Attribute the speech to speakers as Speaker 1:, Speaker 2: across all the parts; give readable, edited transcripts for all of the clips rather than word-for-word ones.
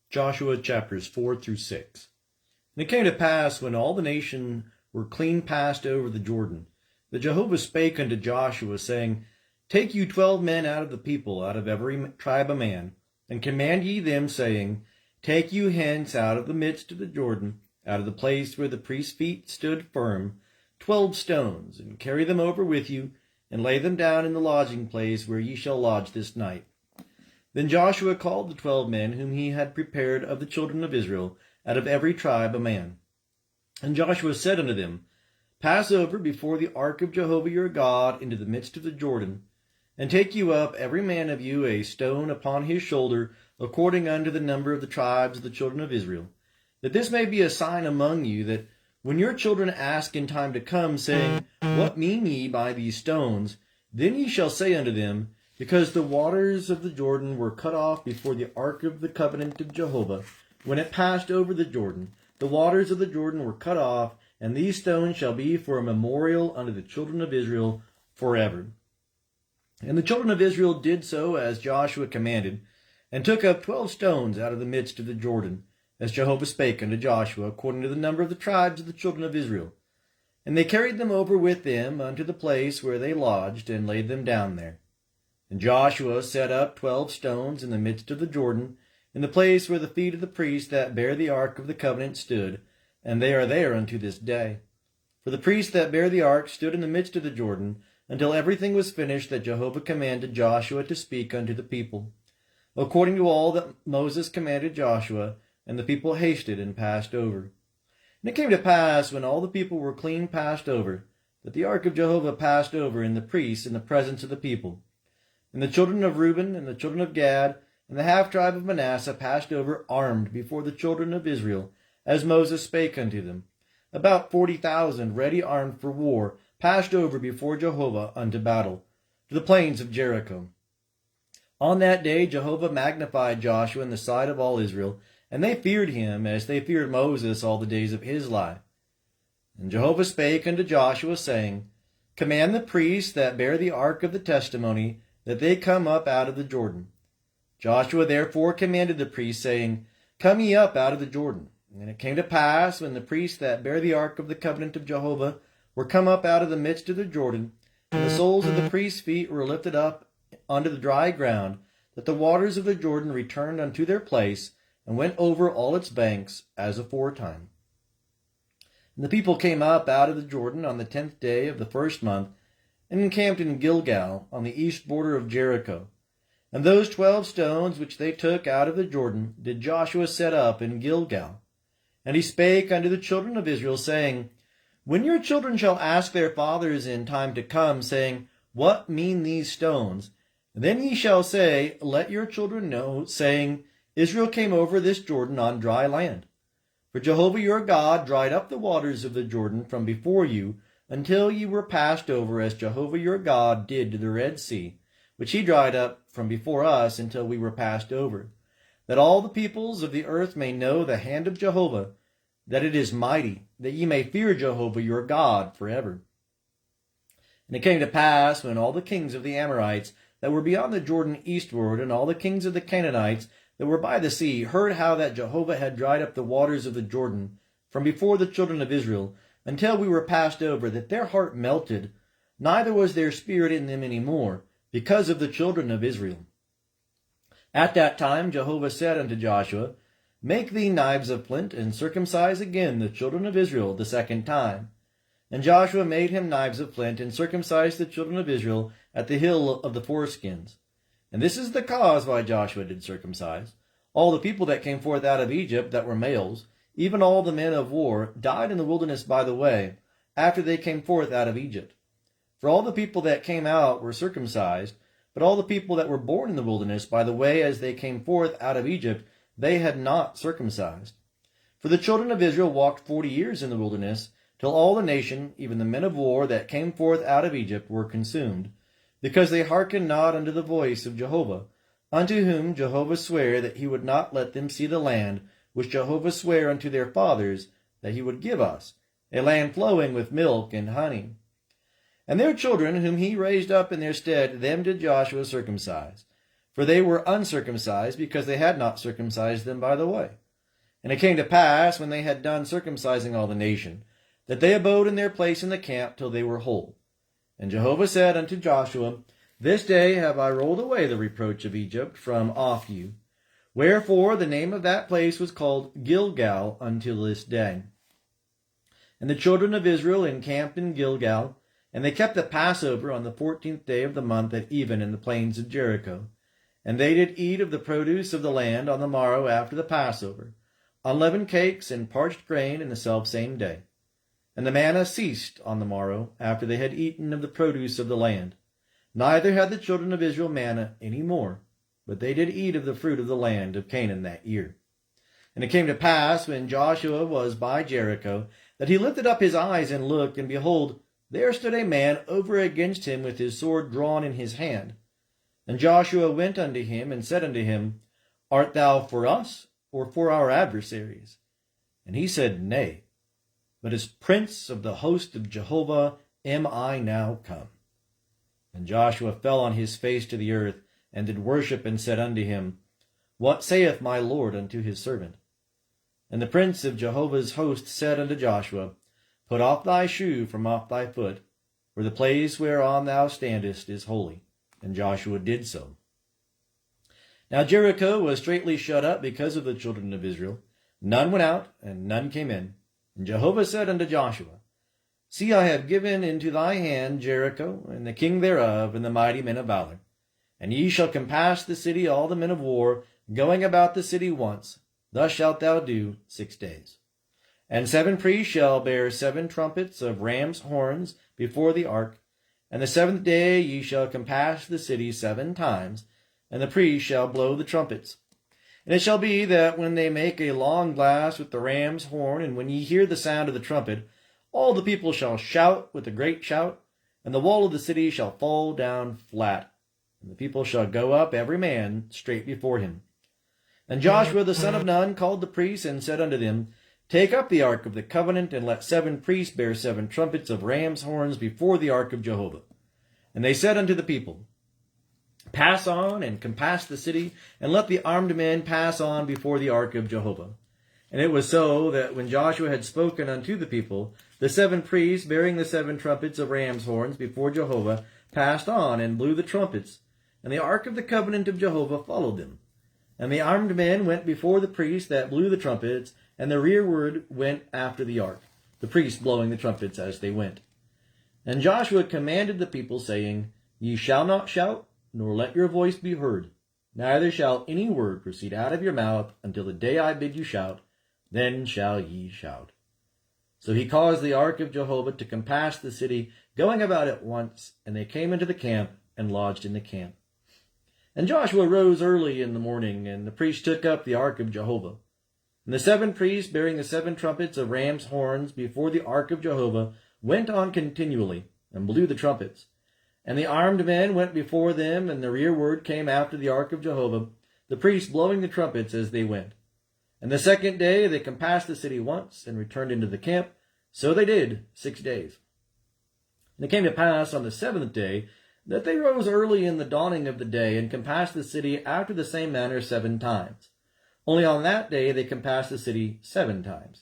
Speaker 1: Joshua chapters 4 through 6. And it came to pass, when all the nation were clean passed over the Jordan, that Jehovah spake unto Joshua, saying, Take you 12 men out of the people, out of every tribe a man, and command ye them, saying, Take you hence out of the midst of the Jordan, out of the place where the priest's feet stood firm, 12 stones, and carry them over with you, and lay them down in the lodging place where ye shall lodge this night. Then Joshua called the 12 men whom he had prepared of the children of Israel, out of every tribe a man. And Joshua said unto them, Pass over before the ark of Jehovah your God into the midst of the Jordan, and take you up every man of you a stone upon his shoulder, according unto the number of the tribes of the children of Israel, that this may be a sign among you, that when your children ask in time to come, saying, What mean ye by these stones? Then ye shall say unto them, Because the waters of the Jordan were cut off before the ark of the covenant of Jehovah, when it passed over the Jordan, the waters of the Jordan were cut off, and these stones shall be for a memorial unto the children of Israel forever. And the children of Israel did so as Joshua commanded, and took up 12 stones out of the midst of the Jordan, as Jehovah spake unto Joshua, according to the number of the tribes of the children of Israel. And they carried them over with them unto the place where they lodged, and laid them down there. And Joshua set up 12 stones in the midst of the Jordan, in the place where the feet of the priests that bear the ark of the covenant stood, and they are there unto this day. For the priests that bear the ark stood in the midst of the Jordan, until everything was finished that Jehovah commanded Joshua to speak unto the people, according to all that Moses commanded Joshua, and the people hasted and passed over. And it came to pass, when all the people were clean passed over, that the ark of Jehovah passed over in the priests in the presence of the people. And the children of Reuben and the children of Gad and the half-tribe of Manasseh passed over armed before the children of Israel, as Moses spake unto them. About 40,000 ready armed for war passed over before Jehovah unto battle, to the plains of Jericho. On that day Jehovah magnified Joshua in the sight of all Israel, and they feared him as they feared Moses all the days of his life. And Jehovah spake unto Joshua, saying, Command the priests that bear the ark of the testimony, that they come up out of the Jordan. Joshua therefore commanded the priests, saying, Come ye up out of the Jordan. And it came to pass, when the priests that bear the ark of the covenant of Jehovah were come up out of the midst of the Jordan, and the soles of the priests' feet were lifted up unto the dry ground, that the waters of the Jordan returned unto their place, and went over all its banks, as aforetime. And the people came up out of the Jordan on the 10th day of the first month, and encamped in Gilgal, on the east border of Jericho. And those 12 stones which they took out of the Jordan did Joshua set up in Gilgal. And he spake unto the children of Israel, saying, When your children shall ask their fathers in time to come, saying, What mean these stones? Then ye shall say, Let your children know, saying, Israel came over this Jordan on dry land. For Jehovah your God dried up the waters of the Jordan from before you, until ye were passed over, as Jehovah your God did to the Red Sea, which he dried up from before us until we were passed over, that all the peoples of the earth may know the hand of Jehovah, that it is mighty, that ye may fear Jehovah your God forever. And it came to pass, when all the kings of the Amorites that were beyond the Jordan eastward, and all the kings of the Canaanites that were by the sea, heard how that Jehovah had dried up the waters of the Jordan from before the children of Israel, until we were passed over, that their heart melted, neither was there spirit in them any more, because of the children of Israel. At that time Jehovah said unto Joshua, Make thee knives of flint, and circumcise again the children of Israel the second time. And Joshua made him knives of flint, and circumcised the children of Israel at the hill of the foreskins. And this is the cause why Joshua did circumcise. All the people that came forth out of Egypt that were males, even all the men of war, died in the wilderness by the way, after they came forth out of Egypt. For all the people that came out were circumcised, but all the people that were born in the wilderness by the way as they came forth out of Egypt, they had not circumcised. For the children of Israel walked 40 years in the wilderness, till all the nation, even the men of war that came forth out of Egypt, were consumed, because they hearkened not unto the voice of Jehovah, unto whom Jehovah sware that he would not let them see the land which Jehovah sware unto their fathers that he would give us, a land flowing with milk and honey. And their children, whom he raised up in their stead, them did Joshua circumcise. for they were uncircumcised, because they had not circumcised them by the way. And it came to pass, when they had done circumcising all the nation, that they abode in their place in the camp till they were whole. And Jehovah said unto Joshua, This day have I rolled away the reproach of Egypt from off you. Wherefore the name of that place was called Gilgal until this day. And the children of Israel encamped in Gilgal, and they kept the Passover on the 14th day of the month at even in the plains of Jericho. And they did eat of the produce of the land on the morrow after the Passover, unleavened cakes and parched grain in the selfsame day. And the manna ceased on the morrow after they had eaten of the produce of the land. Neither had the children of Israel manna any more, but they did eat of the fruit of the land of Canaan that year. And it came to pass, when Joshua was by Jericho, that he lifted up his eyes and looked, and behold, there stood a man over against him with his sword drawn in his hand. And Joshua went unto him, and said unto him, Art thou for us, or for our adversaries? And he said, Nay, but as prince of the host of Jehovah am I now come. And Joshua fell on his face to the earth, and did worship, and said unto him, What saith my Lord unto his servant? And the prince of Jehovah's host said unto Joshua, Put off thy shoe from off thy foot, for the place whereon thou standest is holy. And Joshua did so. Now Jericho was straitly shut up because of the children of Israel. None went out, and none came in. And Jehovah said unto Joshua, See, I have given into thy hand Jericho, and the king thereof, and the mighty men of valor. And ye shall compass the city, all the men of war, going about the city once. Thus shalt thou do 6 days. And 7 priests shall bear 7 trumpets of ram's horns before the ark. And the 7th day ye shall compass the city 7 times, and the priests shall blow the trumpets. And it shall be that when they make a long blast with the ram's horn, and when ye hear the sound of the trumpet, all the people shall shout with a great shout, and the wall of the city shall fall down flat, and the people shall go up every man straight before him. And Joshua the son of Nun called the priests, and said unto them, Take up the ark of the covenant, and let 7 priests bear 7 trumpets of ram's horns before the ark of Jehovah. And they said unto the people, Pass on, and compass the city, and let the armed men pass on before the ark of Jehovah. And it was so, that when Joshua had spoken unto the people, the 7 priests, bearing the 7 trumpets of ram's horns before Jehovah, passed on, and blew the trumpets. And the ark of the covenant of Jehovah followed them. And the armed men went before the priests that blew the trumpets, and the rearward went after the ark, the priests blowing the trumpets as they went. And Joshua commanded the people, saying, Ye shall not shout, nor let your voice be heard, neither shall any word proceed out of your mouth until the day I bid you shout, then shall ye shout. So he caused the ark of Jehovah to compass the city, going about it once, and they came into the camp, and lodged in the camp. And Joshua rose early in the morning, and the priests took up the ark of Jehovah. And the 7 priests, bearing the 7 trumpets of ram's horns before the ark of Jehovah, went on continually, and blew the trumpets. And the armed men went before them, and the rearward came after the ark of Jehovah, the priests blowing the trumpets as they went. And the 2nd day they compassed the city once, and returned into the camp. So they did 6 days. And it came to pass on the 7th day, that they rose early in the dawning of the day, and compassed the city after the same manner 7 times. Only on that day they compassed the city 7 times.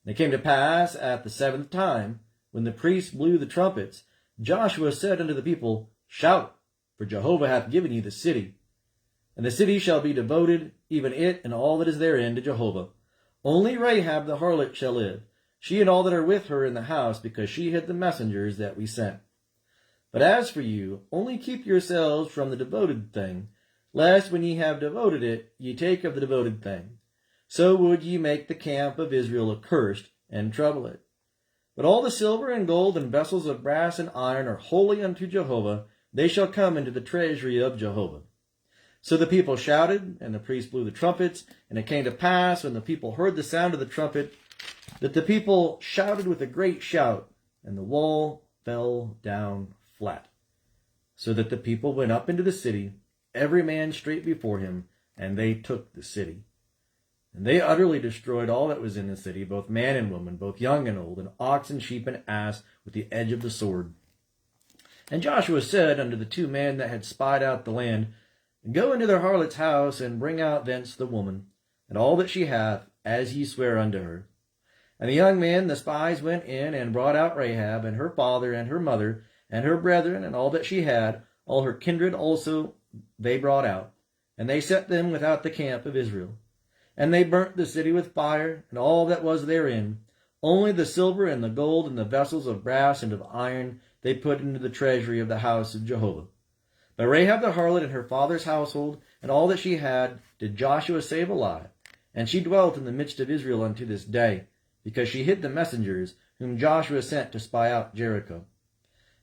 Speaker 1: And it came to pass at the 7th time, when the priests blew the trumpets, Joshua said unto the people, Shout, for Jehovah hath given you the city. And the city shall be devoted, even it and all that is therein, to Jehovah. Only Rahab the harlot shall live, she and all that are with her in the house, because she hid the messengers that we sent. But as for you, only keep yourselves from the devoted thing, lest when ye have devoted it, ye take of the devoted thing. So would ye make the camp of Israel accursed, and trouble it. But all the silver and gold and vessels of brass and iron are holy unto Jehovah. They shall come into the treasury of Jehovah. So the people shouted, and the priests blew the trumpets. And it came to pass, when the people heard the sound of the trumpet, that the people shouted with a great shout, and the wall fell down flat. So that the people went up into the city, every man straight before him, and they took the city. And they utterly destroyed all that was in the city, both man and woman, both young and old, and ox and sheep and ass, with the edge of the sword. And Joshua said unto the 2 men that had spied out the land, And go into the harlot's house, and bring out thence the woman, and all that she hath, as ye swear unto her. And the young men, the spies, went in, and brought out Rahab, and her father, and her mother, and her brethren, and all that she had, all her kindred also they brought out, and they set them without the camp of Israel. And they burnt the city with fire, and all that was therein. Only the silver and the gold and the vessels of brass and of iron they put into the treasury of the house of Jehovah. But Rahab the harlot and her father's household, and all that she had, did Joshua save alive. And she dwelt in the midst of Israel unto this day, because she hid the messengers whom Joshua sent to spy out Jericho.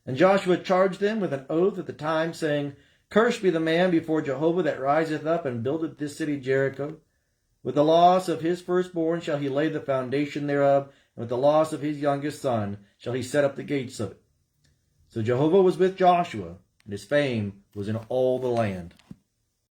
Speaker 1: And Joshua charged them with an oath at the time, saying, Cursed be the man before Jehovah that riseth up and buildeth this city Jericho. With the loss of his firstborn shall he lay the foundation thereof, and with the loss of his youngest son shall he set up the gates of it. So Jehovah was with Joshua, and his fame was in all the land.